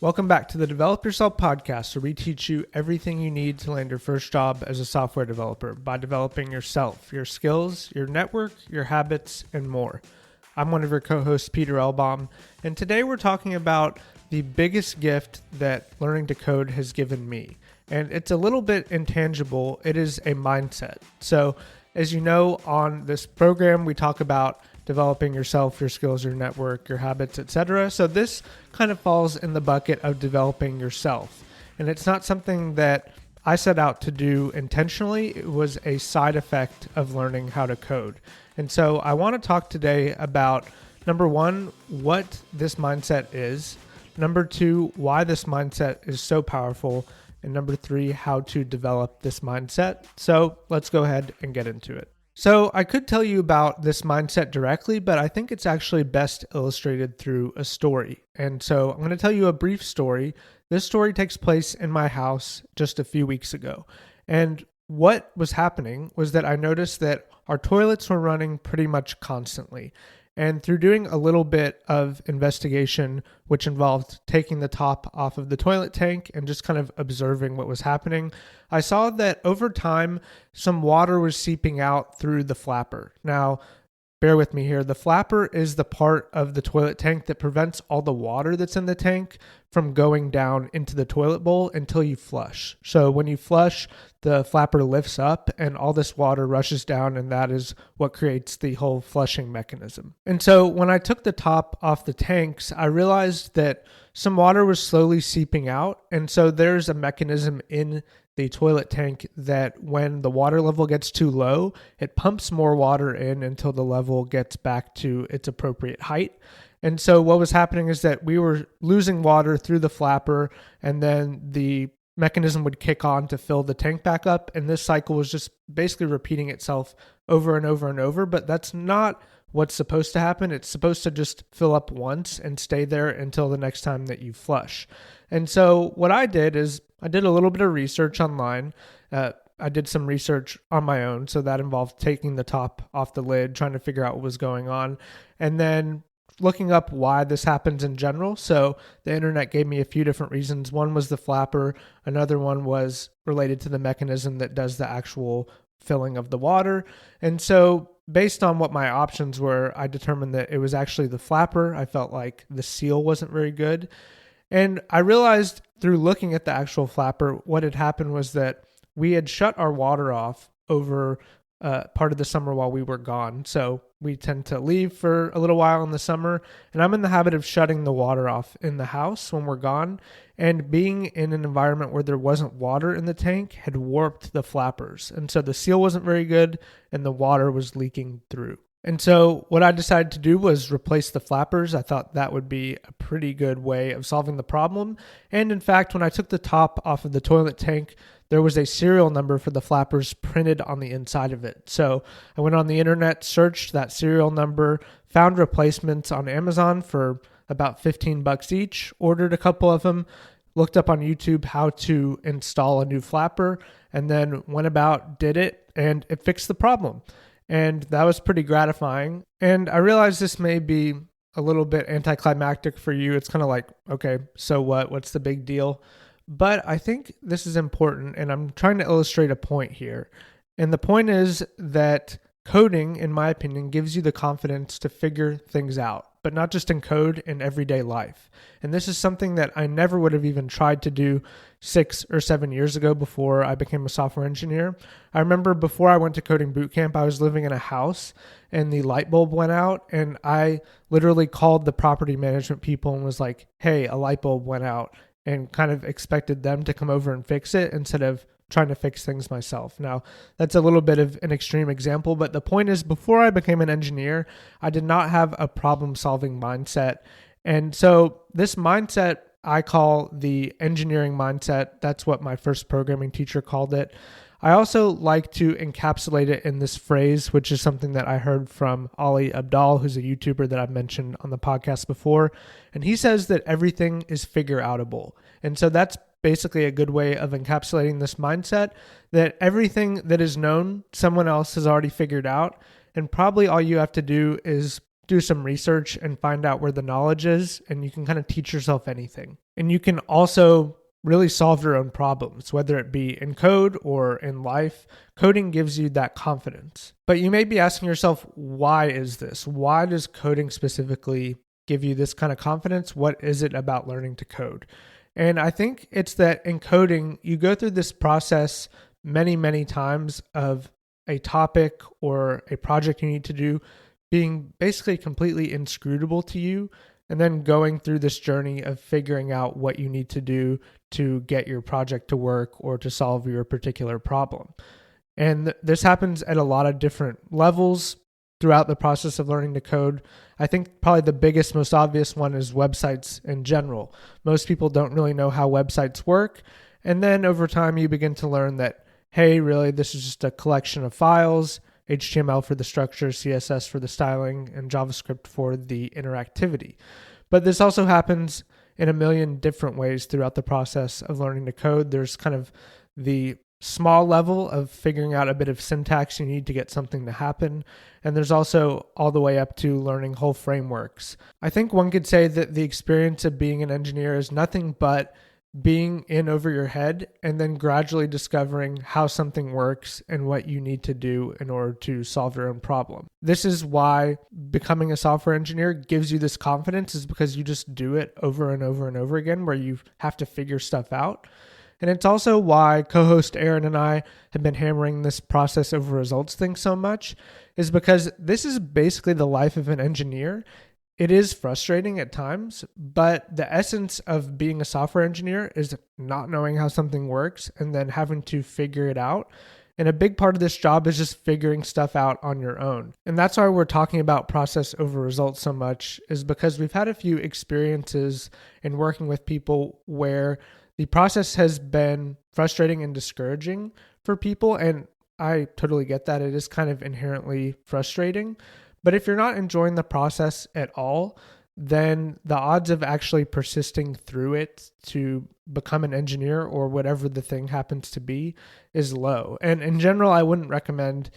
Welcome back to the Develop Yourself podcast, where we teach you everything you need to land your first job as a software developer by developing yourself, your skills, your network, your habits, and more. I'm one of your co-hosts, Peter Elbaum, and today we're talking about the biggest gift that learning to code has given me. And it's a little bit intangible. It is a mindset. So as you know, on this program, we talk about developing yourself, your skills, your network, your habits, etc. So this kind of falls in the bucket of developing yourself. And it's not something that I set out to do intentionally. It was a side effect of learning how to code. And so I want to talk today about, number one, what this mindset is. Number two, why this mindset is so powerful. And number three, how to develop this mindset. So let's go ahead and get into it. So I could tell you about this mindset directly, but I think it's actually best illustrated through a story. And so I'm going to tell you a brief story. This story takes place in my house just a few weeks ago. And what was happening was that I noticed that our toilets were running pretty much constantly. And through doing a little bit of investigation, which involved taking the top off of the toilet tank and just kind of observing what was happening, I saw that over time, some water was seeping out through the flapper. Now, bear with me here. The flapper is the part of the toilet tank that prevents all the water that's in the tank from going down into the toilet bowl until you flush. So when you flush, the flapper lifts up and all this water rushes down, and that is what creates the whole flushing mechanism. And so when I took the top off the tanks, I realized that some water was slowly seeping out. And so there's a mechanism in the toilet tank that when the water level gets too low, it pumps more water in until the level gets back to its appropriate height. And so what was happening is that we were losing water through the flapper, and then the mechanism would kick on to fill the tank back up. And this cycle was just basically repeating itself over and over and over. But that's not what's supposed to happen. It's supposed to just fill up once and stay there until the next time that you flush. And so what I did is I did a little bit of research online. I did some research on my own. So that involved taking the top off the lid, trying to figure out what was going on, and then looking up why this happens in general. So the internet gave me a few different reasons. One was the flapper. Another one was related to the mechanism that does the actual filling of the water. And so based on what my options were, I determined that it was actually the flapper. I felt like the seal wasn't very good. And I realized through looking at the actual flapper, what had happened was that we had shut our water off over part of the summer while we were gone. So we tend to leave for a little while in the summer, and I'm in the habit of shutting the water off in the house when we're gone. And being in an environment where there wasn't water in the tank had warped the flappers. And so the seal wasn't very good and the water was leaking through. And so what I decided to do was replace the flappers. I thought that would be a pretty good way of solving the problem. And in fact, when I took the top off of the toilet tank, there was a serial number for the flappers printed on the inside of it. So I went on the internet, searched that serial number, found replacements on Amazon for about $15 each, ordered a couple of them, looked up on YouTube how to install a new flapper, and then went about, did it, and it fixed the problem. And that was pretty gratifying. And I realize this may be a little bit anticlimactic for you. It's kind of like, okay, so what? What's the big deal? But I think this is important, and I'm trying to illustrate a point here. And the point is that coding, in my opinion, gives you the confidence to figure things out, but not just in code, in everyday life. And this is something that I never would have even tried to do 6 or 7 years ago before I became a software engineer. I remember before I went to coding boot camp, I was living in a house and the light bulb went out, and I literally called the property management people and was like, hey, a light bulb went out, and kind of expected them to come over and fix it instead of trying to fix things myself. Now, that's a little bit of an extreme example, but the point is, before I became an engineer, I did not have a problem-solving mindset. And so this mindset I call the engineering mindset. That's what my first programming teacher called it. I also like to encapsulate it in this phrase, which is something that I heard from Ali Abdal, who's a YouTuber that I've mentioned on the podcast before. And he says that everything is figure outable. And so that's basically a good way of encapsulating this mindset, that everything that is known, someone else has already figured out. And probably all you have to do is do some research and find out where the knowledge is, and you can kind of teach yourself anything. And you can also really solve your own problems, whether it be in code or in life. Coding gives you that confidence. But you may be asking yourself, why is this? Why does coding specifically give you this kind of confidence? What is it about learning to code? And I think it's that in coding, you go through this process many, many times of a topic or a project you need to do being basically completely inscrutable to you, and then going through this journey of figuring out what you need to do to get your project to work or to solve your particular problem. And this happens at a lot of different levels throughout the process of learning to code. I think probably the biggest, most obvious one is websites in general. Most people don't really know how websites work. And then over time, you begin to learn that, hey, really, this is just a collection of files, HTML for the structure, CSS for the styling, and JavaScript for the interactivity. But this also happens in a million different ways throughout the process of learning to code. There's kind of the small level of figuring out a bit of syntax you need to get something to happen. And there's also all the way up to learning whole frameworks. I think one could say that the experience of being an engineer is nothing but being in over your head and then gradually discovering how something works and what you need to do in order to solve your own problem. This is why becoming a software engineer gives you this confidence, is because you just do it over and over and over again, where you have to figure stuff out. And it's also why co-host Aaron and I have been hammering this process over results thing so much, is because this is basically the life of an engineer. It is frustrating at times, but the essence of being a software engineer is not knowing how something works and then having to figure it out. And a big part of this job is just figuring stuff out on your own. And that's why we're talking about process over results so much, is because we've had a few experiences in working with people where the process has been frustrating and discouraging for people. And I totally get that. It is kind of inherently frustrating. But if you're not enjoying the process at all, then the odds of actually persisting through it to become an engineer or whatever the thing happens to be is low. And in general, I wouldn't recommend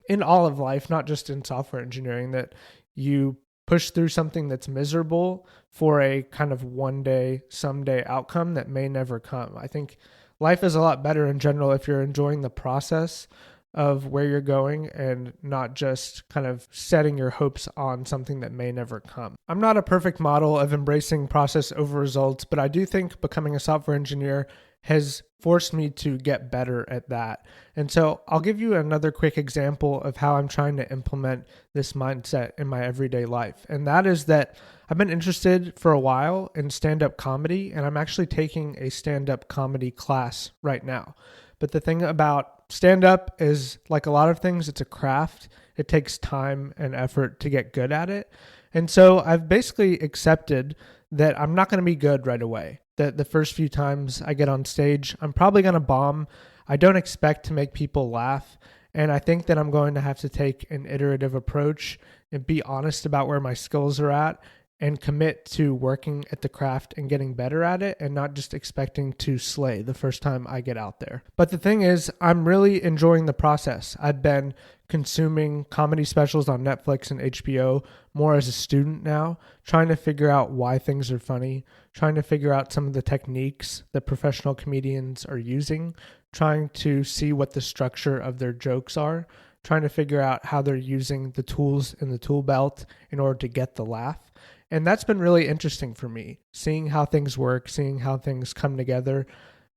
in all of life, not just in software engineering, that you push through something that's miserable for a kind of one day, someday outcome that may never come. I think life is a lot better in general if you're enjoying the process of where you're going and not just kind of setting your hopes on something that may never come. I'm not a perfect model of embracing process over results, but I do think becoming a software engineer has forced me to get better at that. And so I'll give you another quick example of how I'm trying to implement this mindset in my everyday life. And that is that I've been interested for a while in stand-up comedy, and I'm actually taking a stand-up comedy class right now. But the thing about stand-up is, like a lot of things, it's a craft. It takes time and effort to get good at it. And so I've basically accepted that I'm not going to be good right away. That the first few times I get on stage, I'm probably going to bomb. I don't expect to make people laugh. And I think that I'm going to have to take an iterative approach and be honest about where my skills are at and commit to working at the craft and getting better at it, and not just expecting to slay the first time I get out there. But the thing is, I'm really enjoying the process. I've been consuming comedy specials on Netflix and HBO more as a student now, trying to figure out why things are funny, trying to figure out some of the techniques that professional comedians are using, trying to see what the structure of their jokes are, trying to figure out how they're using the tools in the tool belt in order to get the laugh. And that's been really interesting for me, seeing how things work, seeing how things come together.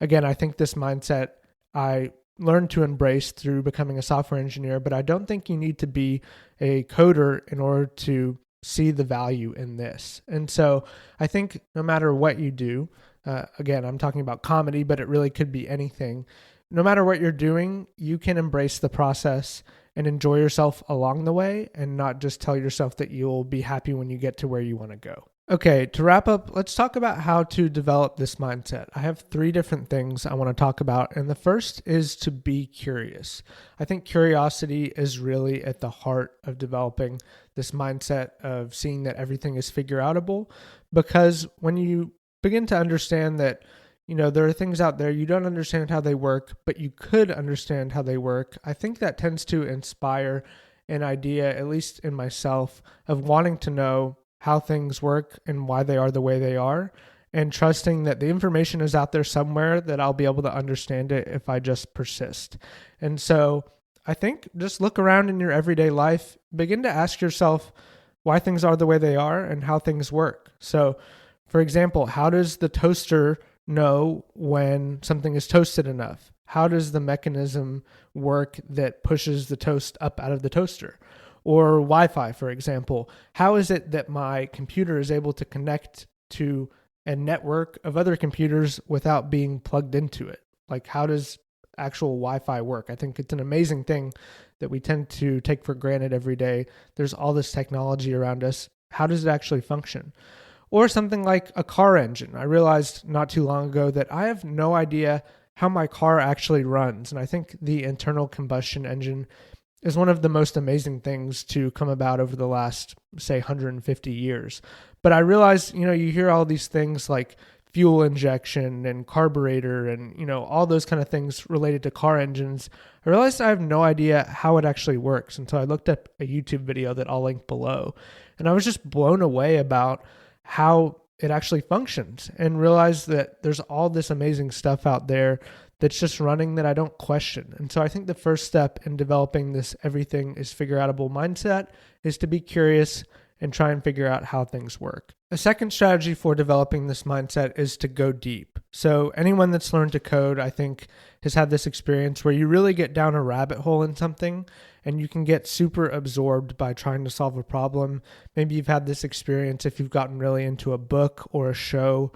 Again, I think this mindset I learned to embrace through becoming a software engineer, but I don't think you need to be a coder in order to see the value in this. And so I think no matter what you do, again, I'm talking about comedy, but it really could be anything. No matter what you're doing, you can embrace the process and enjoy yourself along the way, and not just tell yourself that you'll be happy when you get to where you want to go. Okay, to wrap up, let's talk about how to develop this mindset. I have 3 different things I want to talk about, and the first is to be curious. I think curiosity is really at the heart of developing this mindset of seeing that everything is figure outable, because when you begin to understand that there are things out there you don't understand how they work, but you could understand how they work, I think that tends to inspire an idea, at least in myself, of wanting to know how things work and why they are the way they are. and trusting that the information is out there somewhere, that I'll be able to understand it if I just persist. And so I think just look around in your everyday life, begin to ask yourself why things are the way they are and how things work. So, for example, how does the toaster know when something is toasted enough? How does the mechanism work that pushes the toast up out of the toaster? Or Wi-Fi, for example. How is it that my computer is able to connect to a network of other computers without being plugged into it? Like, how does actual Wi-Fi work? I think it's an amazing thing that we tend to take for granted every day. There's all this technology around us. How does it actually function? Or something like a car engine. I realized not too long ago that I have no idea how my car actually runs. And I think the internal combustion engine is one of the most amazing things to come about over the last, say, 150 years. But I realized, you hear all these things like fuel injection and carburetor and, all those kind of things related to car engines. I realized I have no idea how it actually works. And so I looked up a YouTube video that I'll link below. And I was just blown away about how it actually functions and realized that there's all this amazing stuff out there that's just running that I don't question. And so I think the first step in developing this everything is figure outable mindset is to be curious and try and figure out how things work. A second strategy for developing this mindset is to go deep. So anyone that's learned to code, I think, has had this experience where you really get down a rabbit hole in something and you can get super absorbed by trying to solve a problem. Maybe you've had this experience if you've gotten really into a book or a show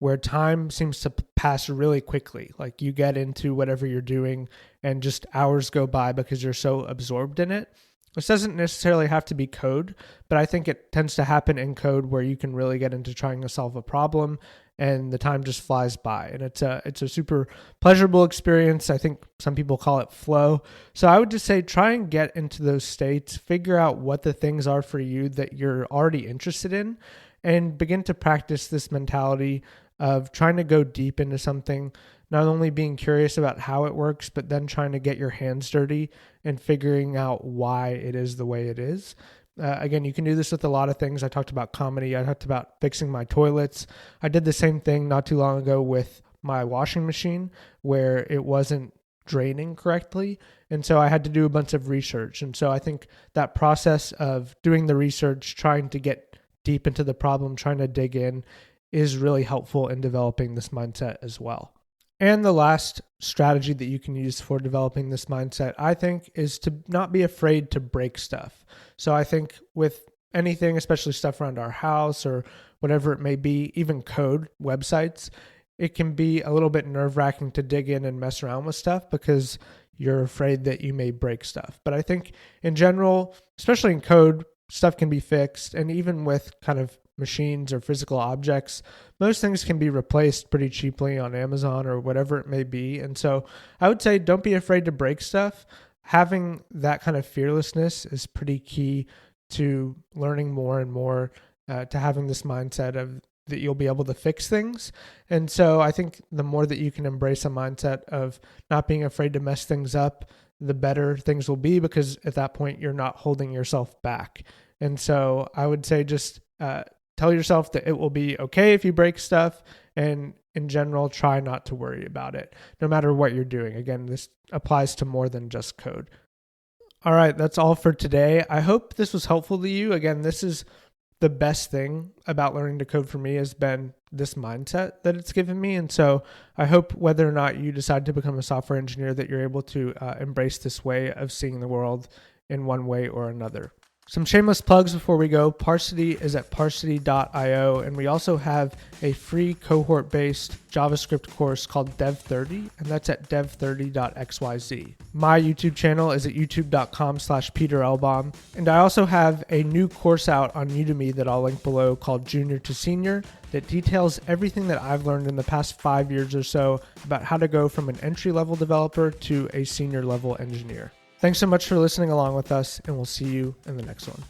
where time seems to pass really quickly. Like you get into whatever you're doing and just hours go by because you're so absorbed in it. This doesn't necessarily have to be code, but I think it tends to happen in code where you can really get into trying to solve a problem and the time just flies by. And it's a super pleasurable experience. I think some people call it flow. So I would just say try and get into those states, figure out what the things are for you that you're already interested in, and begin to practice this mentality of trying to go deep into something, not only being curious about how it works, but then trying to get your hands dirty and figuring out why it is the way it is. Again, you can do this with a lot of things. I talked about comedy. I talked about fixing my toilets. I did the same thing not too long ago with my washing machine where it wasn't draining correctly. And so I had to do a bunch of research. And so I think that process of doing the research, trying to get deep into the problem, trying to dig in, is really helpful in developing this mindset as well. And the last strategy that you can use for developing this mindset, I think, is to not be afraid to break stuff. So I think with anything, especially stuff around our house or whatever it may be, even code, websites, it can be a little bit nerve-wracking to dig in and mess around with stuff because you're afraid that you may break stuff. But I think in general, especially in code, stuff can be fixed. And even with kind of machines or physical objects, most things can be replaced pretty cheaply on Amazon or whatever it may be. And so I would say don't be afraid to break stuff. Having that kind of fearlessness is pretty key to learning more and more, to having this mindset of that you'll be able to fix things. And so I think the more that you can embrace a mindset of not being afraid to mess things up, the better things will be, because at that point you're not holding yourself back. And so I would say just tell yourself that it will be okay if you break stuff, and in general, try not to worry about it, no matter what you're doing. Again, this applies to more than just code. All right, that's all for today. I hope this was helpful to you. Again, this is the best thing about learning to code for me has been this mindset that it's given me. And so I hope whether or not you decide to become a software engineer, that you're able to embrace this way of seeing the world in one way or another. Some shameless plugs before we go. Parsity is at parsity.io, and we also have a free cohort-based JavaScript course called Dev30, and that's at dev30.xyz. My YouTube channel is at youtube.com/Peter Elbaum, and I also have a new course out on Udemy that I'll link below called Junior to Senior that details everything that I've learned in the past 5 years or so about how to go from an entry-level developer to a senior-level engineer. Thanks so much for listening along with us, and we'll see you in the next one.